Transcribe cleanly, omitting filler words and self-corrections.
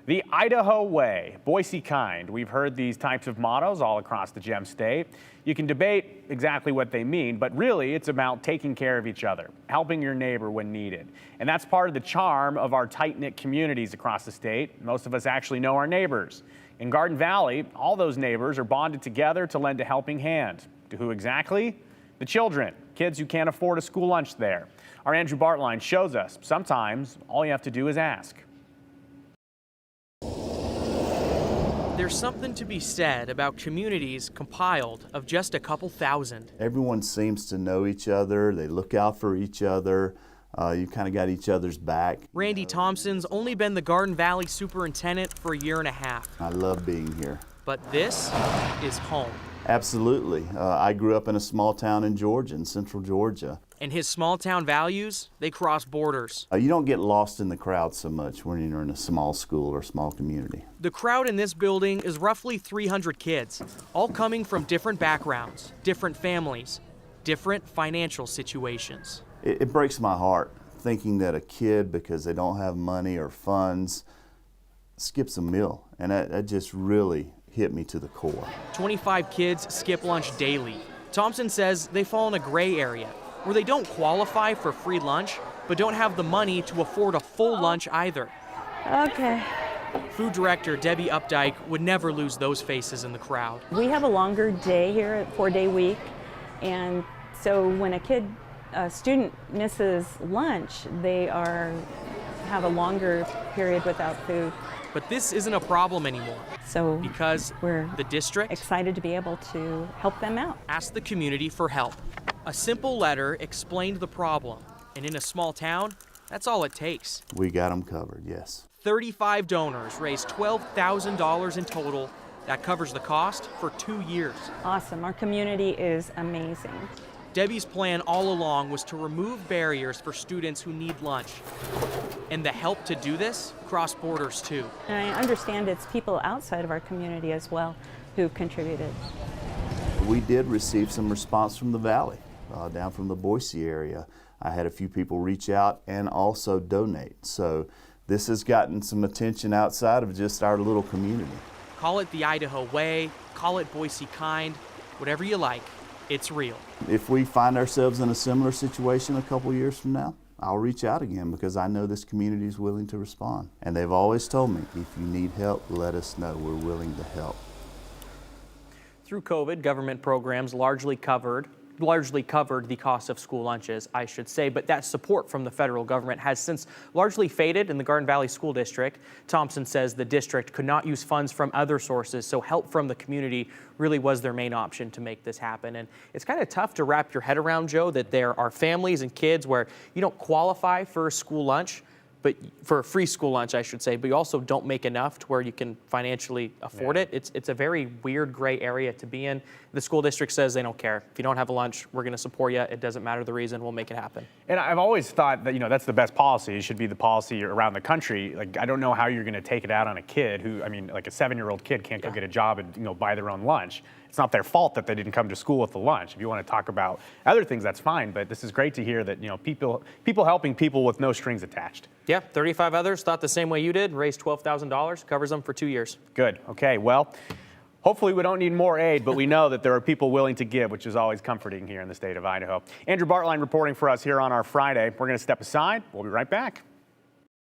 The Idaho Way, Boise Kind. We've heard these types of mottos all across the Gem State. You can debate exactly what they mean, but really it's about taking care of each other, helping your neighbor when needed. And that's part of the charm of our tight-knit communities across the state. Most of us actually know our neighbors. In Garden Valley, all those neighbors are bonded together to lend a helping hand. To who exactly? The children, kids who can't afford a school lunch there. Our Andrew Bartline shows us sometimes all you have to do is ask. There's something to be said about communities compiled of just a couple thousand. Everyone seems to know each other. They look out for each other. You kind of got each other's back. Randy Thompson's only been the Garden Valley superintendent for a year and a half. I love being here. But this is home. Absolutely. I grew up in a small town in Georgia, in central Georgia. And his small town values, they cross borders. You don't get lost in the crowd so much when you're in a small school or small community. The crowd in this building is roughly 300 kids, all coming from different backgrounds, different families, different financial situations. It breaks my heart thinking that a kid, because they don't have money or funds, skips a meal. And that just really hit me to the core. 25 kids skip lunch daily. Thompson says they fall in a gray area where they don't qualify for free lunch, but don't have the money to afford a full lunch either. Okay. Food director Debbie Updike would never lose those faces in the crowd. We have a longer day here, 4-day week, and so when a student misses lunch, they have a longer period without food. But this isn't a problem anymore. So because we're the district excited to be able to help them out. Asked the community for help. A simple letter explained the problem, and in a small town, that's all it takes. We got them covered, yes. 35 donors raised $12,000 in total. That covers the cost for 2 years. Awesome. Our community is amazing. Debbie's plan all along was to remove barriers for students who need lunch. And the help to do this cross borders too. And I understand it's people outside of our community as well who contributed. We did receive some response from the Valley, down from the Boise area. I had a few people reach out and also donate. So this has gotten some attention outside of just our little community. Call it the Idaho Way, call it Boise Kind, whatever you like, it's real. If we find ourselves in a similar situation a couple years from now, I'll reach out again because I know this community is willing to respond. And they've always told me, if you need help, let us know. We're willing to help. Through COVID, government programs largely covered the cost of school lunches, I should say, but that support from the federal government has since largely faded in the Garden Valley School District. Thompson says the district could not use funds from other sources, so help from the community really was their main option to make this happen. And it's kind of tough to wrap your head around, Joe, that there are families and kids where you don't qualify for a school lunch, but for a free school lunch, I should say, but you also don't make enough to where you can financially afford it. It's a very weird gray area to be in. The school district says they don't care. If you don't have a lunch, we're going to support you. It doesn't matter the reason, we'll make it happen. And I've always thought that, that's the best policy. It should be the policy around the country. Like, I don't know how you're going to take it out on a kid who, like a 7-year-old kid can't go get a job and, buy their own lunch. It's not their fault that they didn't come to school with the lunch. If you want to talk about other things, that's fine. But this is great to hear that, people helping people with no strings attached. Yeah, 35 others thought the same way you did, raised $12,000, covers them for 2 years. Good. Okay, well, hopefully we don't need more aid, but we know that there are people willing to give, which is always comforting here in the state of Idaho. Andrew Bartline reporting for us here on our Friday. We're going to step aside. We'll be right back.